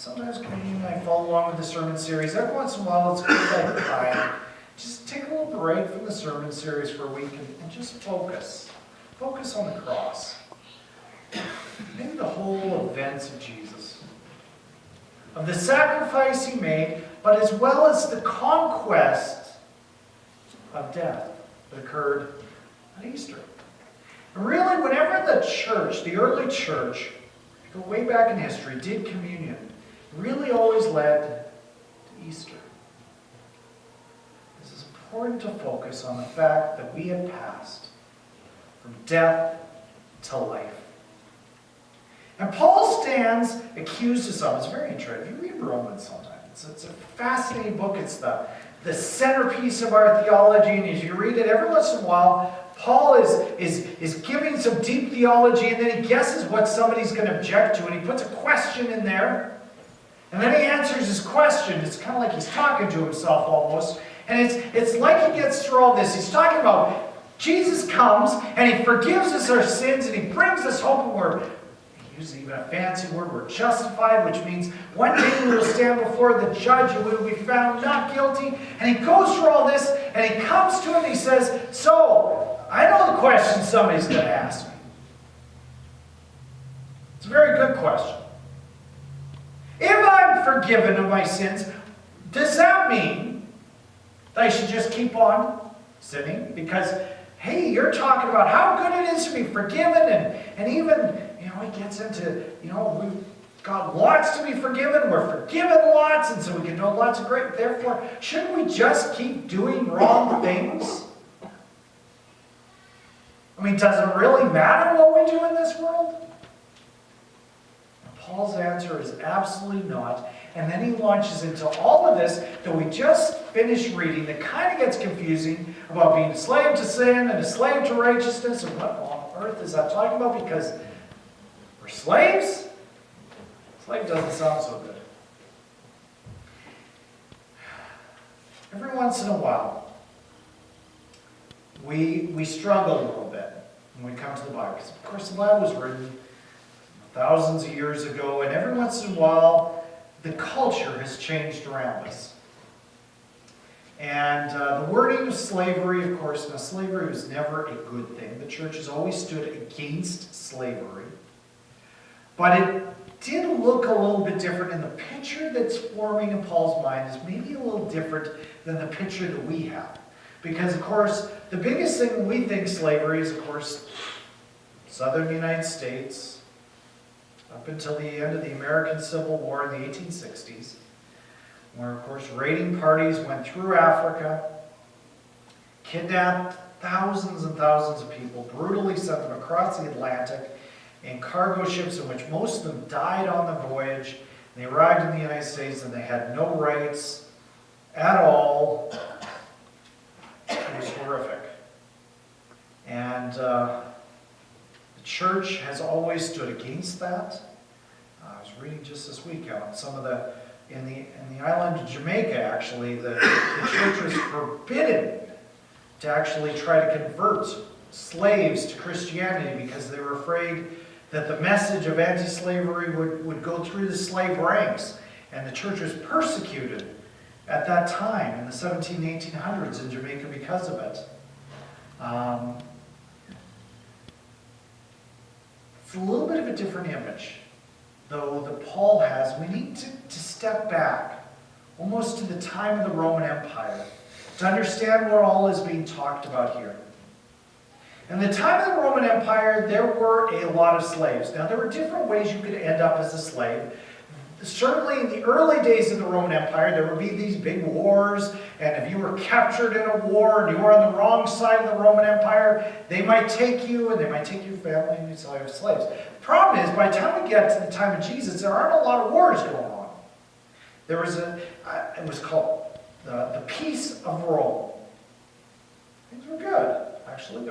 sometimes Communion and I follow along with the sermon series. Every once in a while, it's good like time. Just take a little break from the sermon series for a week and just focus. Focus on the cross. Maybe the whole events of Jesus. Of the sacrifice he made, but as well as the conquest of death that occurred on Easter. And really, whenever the church, the early church, go way back in history, did communion, it really always led to Easter. This is important to focus on the fact that we have passed from death to life. And Paul stands accused of something. It's very interesting. If you read Romans sometimes, it's a fascinating book. It's the centerpiece of our theology. And as you read it, every once in a while, Paul is giving some deep theology, and then he guesses what somebody's going to object to, and he puts a question in there. And then he answers his question. It's kind of like he's talking to himself almost. And it's like he gets through all this. He's talking about Jesus comes, and he forgives us our sins, and he brings us hope, and we're, he uses even a fancy word, we're justified, which means one day we will stand before the judge and we will be found not guilty. And he goes through all this, and he comes to him and he says, so, I know the question somebody's going to ask me. It's a very good question. If I'm forgiven of my sins, does that mean that I should just keep on sinning? Because, hey, you're talking about how good it is to be forgiven, and even, he gets into, we've got lots to be forgiven, we're forgiven lots, and so we can do lots of great, therefore, shouldn't we just keep doing wrong things? I mean, does it really matter what we do in this world? And Paul's answer is absolutely not. And then he launches into all of this that we just finished reading that kind of gets confusing about being a slave to sin and a slave to righteousness. And what on earth is that talking about? Because we're slaves? Slave doesn't sound so good. Every once in a while, we struggle a little bit when we come to the Bible. Because, of course, the Bible was written thousands of years ago, and every once in a while, the culture has changed around us. And the wording of slavery, of course, now slavery was never a good thing. The church has always stood against slavery. But it did look a little bit different, and the picture that's forming in Paul's mind is maybe a little different than the picture that we have. Because, of course, the biggest thing when we think slavery is, of course, southern United States, up until the end of the American Civil War in the 1860s, where, of course, raiding parties went through Africa, kidnapped thousands and thousands of people, brutally sent them across the Atlantic in cargo ships in which most of them died on the voyage. And they arrived in the United States and they had no rights at all. It was horrific. And the church has always stood against that. I was reading just this week on some of the, in the island of Jamaica, actually, the church was forbidden to actually try to convert slaves to Christianity because they were afraid that the message of anti-slavery would go through the slave ranks. And the church was persecuted at that time in the 1800s in Jamaica because of it. It's a little bit of a different image, though, that Paul has. We need to step back almost to the time of the Roman Empire to understand what all is being talked about here. In the time of the Roman Empire, there were a lot of slaves. Now, there were different ways you could end up as a slave. Certainly in the early days of the Roman Empire, there would be these big wars, and if you were captured in a war and you were on the wrong side of the Roman Empire, they might take you, and they might take your family and you'd sell you as slaves. The problem is, by the time we get to the time of Jesus, there aren't a lot of wars going on. There was it was called the Peace of Rome. Things were good, actually.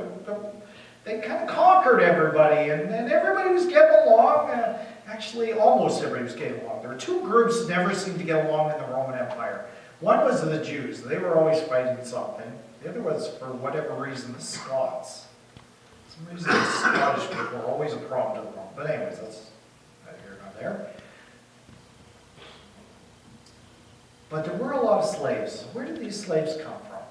They kind of conquered everybody, and everybody was getting along. Actually, almost everybody was getting along. There were two groups that never seemed to get along in the Roman Empire. One was the Jews. They were always fighting something. The other was, for whatever reason, the Scots. For some reason, the Scottish people were always a problem to the Rome. But anyways, that's neither here nor there. but there were a lot of slaves. Where did these slaves come from?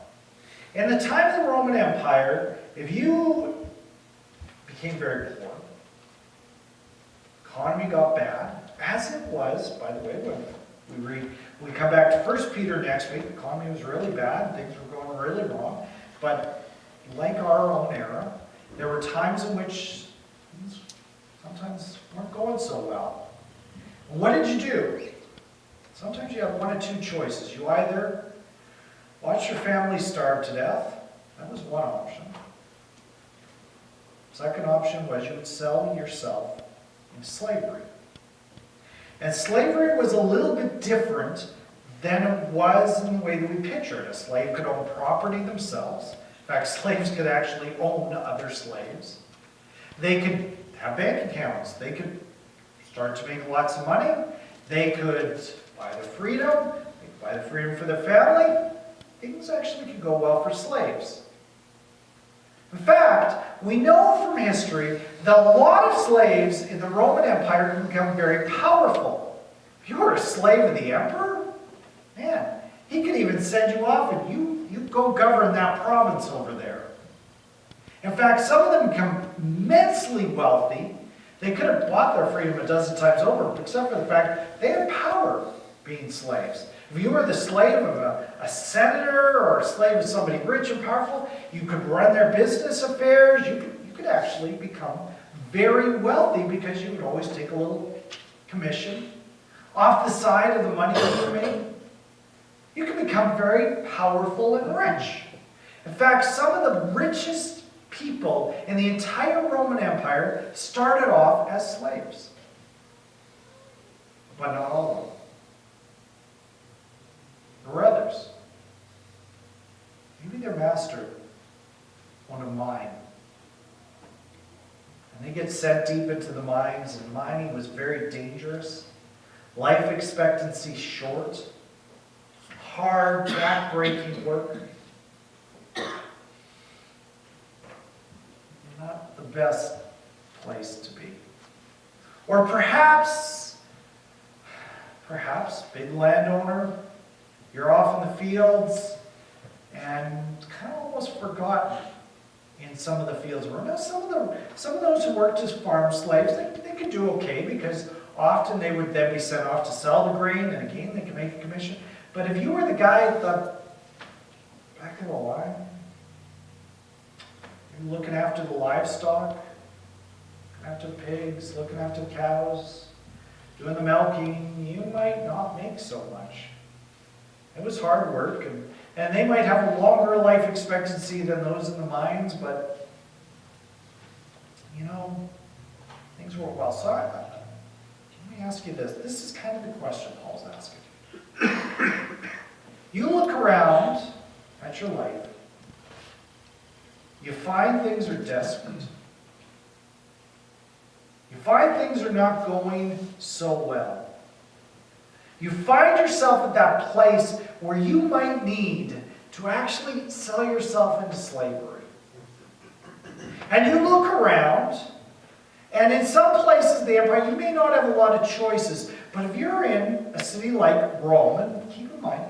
In the time of the Roman Empire, if you became very poor, economy got bad, as it was, by the way, when we come back to 1 Peter next week, the economy was really bad, things were going really wrong, but like our own era, there were times in which things sometimes weren't going so well. And what did you do? Sometimes you have one of two choices. You either watch your family starve to death. That was one option. Second option was you would sell yourself into slavery. And slavery was a little bit different than it was in the way that we picture it. A slave could own property themselves. In fact, slaves could actually own other slaves. They could have bank accounts. They could start to make lots of money. They could buy the freedom. They could buy the freedom for their family. Things actually could go well for slaves. In fact, we know from history that a lot of slaves in the Roman Empire could become very powerful. If you were a slave of the emperor, man, he could even send you off and you go govern that province over there. In fact, some of them become immensely wealthy. They could have bought their freedom a dozen times over, except for the fact they had power being slaves. If you were the slave of a senator or a slave of somebody rich and powerful, you could run their business affairs. You could actually become very wealthy because you would always take a little commission off the side of the money that you made. You could become very powerful and rich. In fact, some of the richest people in the entire Roman Empire started off as slaves. But not all of them. There were others. Maybe their master owned a mine. And they get sent deep into the mines, and mining was very dangerous. Life expectancy short. Hard, back-breaking work. Not the best place to be. Or perhaps, big landowner, you're off in the fields and kind of almost forgotten in some of the fields. Remember, some of those who worked as farm slaves, they could do okay because often they would then be sent off to sell the grain, and again, they could make a commission. But if you were the guy at the back of the line, you're looking after the livestock, looking after the pigs, looking after the cows, doing the milking, you might not make so much. It was hard work, and they might have a longer life expectancy than those in the mines, but, things work well. So let me ask you this. This is kind of the question Paul's asking. You look around at your life, you find things are desperate. You find things are not going so well. You find yourself at that place where you might need to actually sell yourself into slavery. And you look around, and in some places of the empire, you may not have a lot of choices, but if you're in a city like Rome, and keep in mind,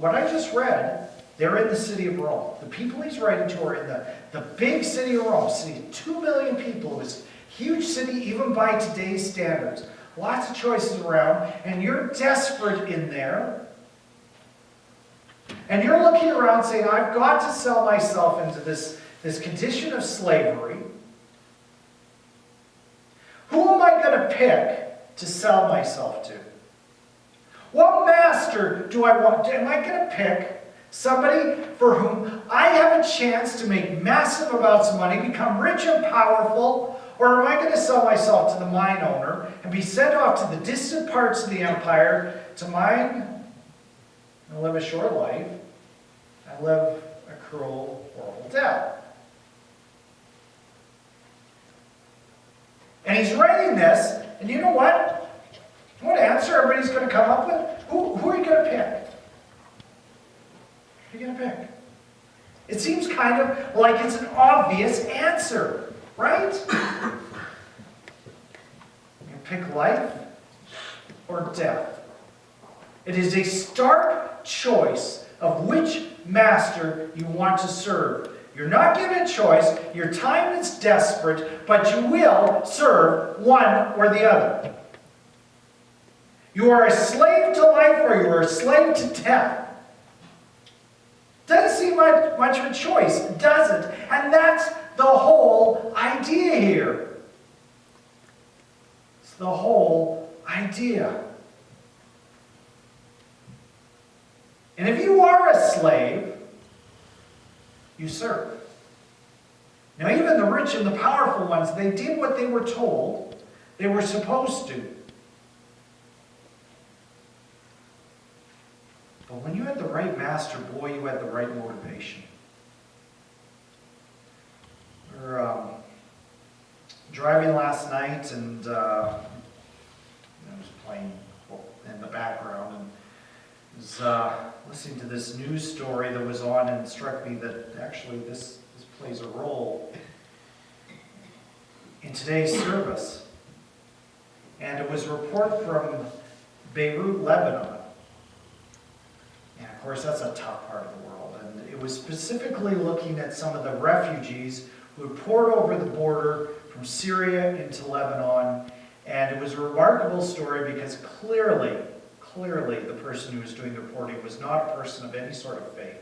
what I just read, they're in the city of Rome. The people he's writing to are in the big city of Rome, a city of 2 million people. It was a huge city even by today's standards. Lots of choices around, and you're desperate in there. And you're looking around saying, I've got to sell myself into this condition of slavery. Who am I going to pick to sell myself to? What master do I want? Am I going to pick somebody for whom I have a chance to make massive amounts of money, become rich and powerful, or am I going to sell myself to the mine owner and be sent off to the distant parts of the empire to mine and live a short life and live a cruel, horrible death? And he's writing this, and you know what? What answer everybody's going to come up with? Who are you going to pick? Who are you going to pick? It seems kind of like it's an obvious answer, right? You pick life or death. It is a stark choice of which master you want to serve. You're not given a choice. Your time is desperate, but you will serve one or the other. You are a slave to life or you are a slave to death. Doesn't seem much of a choice, does it? And that's the whole idea here. It's the whole idea. And if you are a slave, you serve. Now, even the rich and the powerful ones, they did what they were told they were supposed to. But when you had the right master, boy, you had the right motivation. We were driving last night, and I was playing in the background, and was listening to this news story that was on, and it struck me that actually this plays a role in today's service. And it was a report from Beirut, Lebanon. And of course, that's a tough part of the world. And it was specifically looking at some of the refugees who had poured over the border from Syria into Lebanon. And it was a remarkable story because clearly the person who was doing the reporting was not a person of any sort of faith.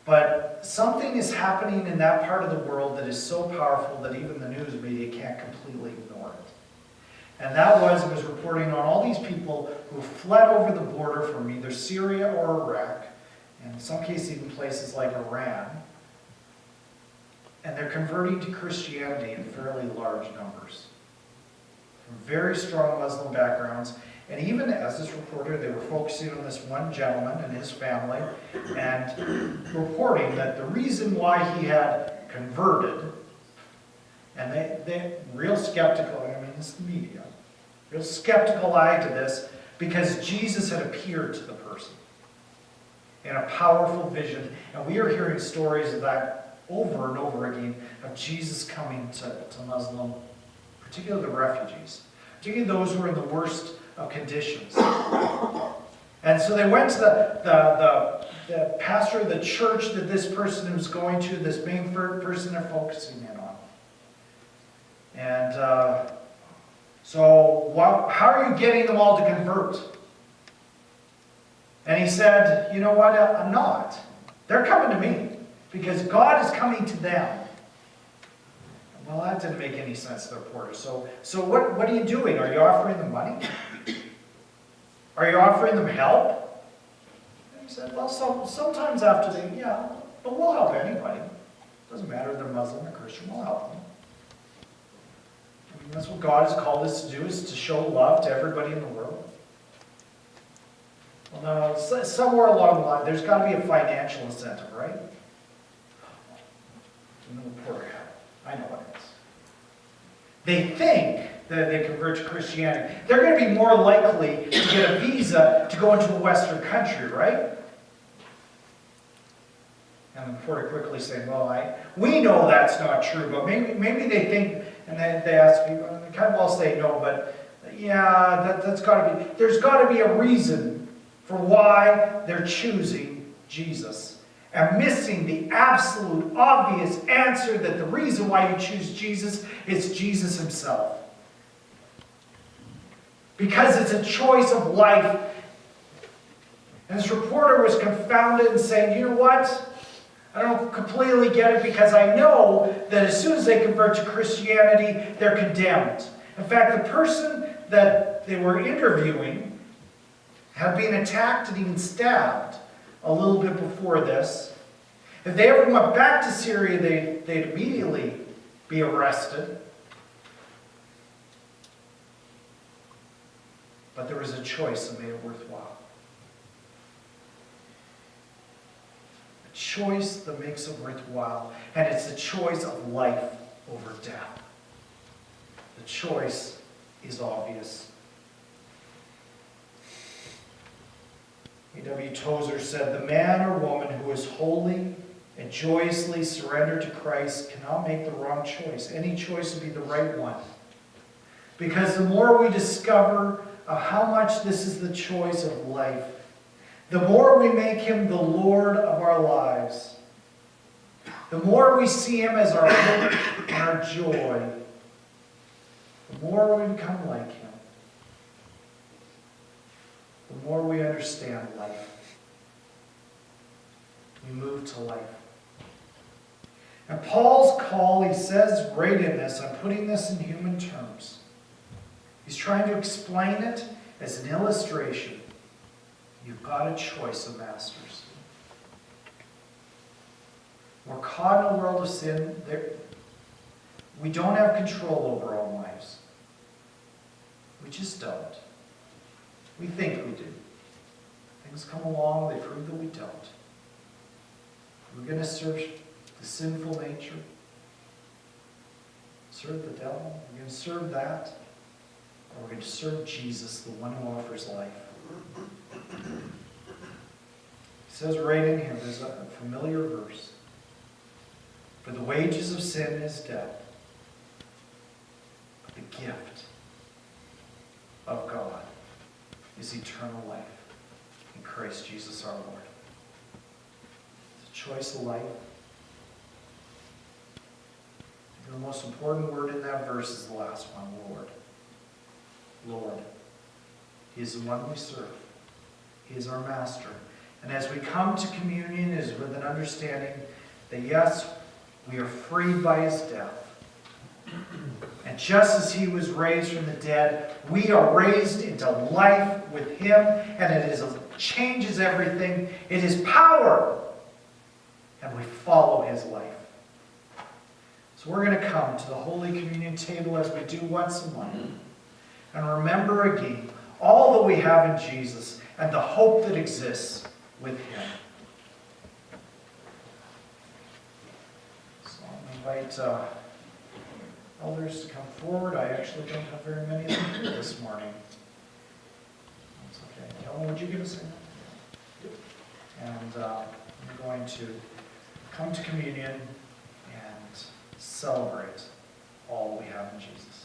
But something is happening in that part of the world that is so powerful that even the news media can't completely ignore it. And it was reporting on all these people who fled over the border from either Syria or Iraq, and in some cases even places like Iran, and they're converting to Christianity in fairly large numbers. From very strong Muslim backgrounds. And even as this reporter, they were focusing on this one gentleman and his family and reporting that the reason why he had converted, and they real skeptical, I mean, it's the media, real skeptical eye to this, because Jesus had appeared to the person in a powerful vision. And we are hearing stories of that over and over again, of Jesus coming to Muslim, particularly the refugees, particularly those who are in the worst of conditions. And so they went to the pastor of the church that this person was going to, this main person they're focusing in on. And how are you getting them all to convert? And he said, you know what, I'm not. They're coming to me because God is coming to them. Well, that didn't make any sense to the reporter. So what are you doing? Are you offering them money? Are you offering them help? And he said, well, sometimes after but we'll help anybody. Doesn't matter if they're Muslim or Christian, we'll help them. I mean, that's what God has called us to do, is to show love to everybody in the world. Well, no, somewhere along the line, there's got to be a financial incentive, right? And the reporter had it. I know what it is. They think that they convert to Christianity, they're going to be more likely to get a visa to go into a Western country, right? And the reporter quickly saying, well, we know that's not true, but maybe they think, and then they ask people, and they kind of all say no, but yeah, that's got to be, there's got to be a reason for why they're choosing Jesus. And missing the absolute obvious answer that the reason why you choose Jesus is Jesus himself. Because it's a choice of life. And this reporter was confounded and saying, you know what? I don't completely get it, because I know that as soon as they convert to Christianity, they're condemned. In fact, the person that they were interviewing had been attacked and even stabbed a little bit before this. If they ever went back to Syria, they'd immediately be arrested. But there was a choice that made it worthwhile. A choice that makes it worthwhile. And it's a choice of life over death. The choice is obvious. A.W. Tozer said, the man or woman who is wholly and joyously surrendered to Christ cannot make the wrong choice. Any choice would be the right one. Because the more we discover of how much this is the choice of life, the more we make him the Lord of our lives, the more we see him as our hope and our joy, the more we become like him, the more we understand life. We move to life. And Paul's call, he says right in this, I'm putting this in human terms. He's trying to explain it as an illustration. You've got a choice of masters. We're caught in a world of sin. We don't have control over our own lives. We just don't. We think we do. Things come along, they prove that we don't. We're going to serve the sinful nature, serve the devil. We're going to serve that, or we're going to serve Jesus, the one who offers life. He says right in here, there's a familiar verse. For the wages of sin is death, but the gift of God is eternal life in Christ Jesus our Lord. It's a choice of life. The most important word in that verse is the last one, Lord. Lord. He is the one we serve. He is our master. And as we come to communion, it is with an understanding that yes, we are freed by his death. And just as he was raised from the dead, we are raised into life with him, and it changes everything. It is power. And we follow his life. So we're going to come to the Holy Communion table as we do once a month and remember again all that we have in Jesus and the hope that exists with him. So I'll invite elders to come forward. I actually don't have very many of them here this morning. That's okay. Kellen, would you give us a hand? And we're going to come to communion and celebrate all we have in Jesus.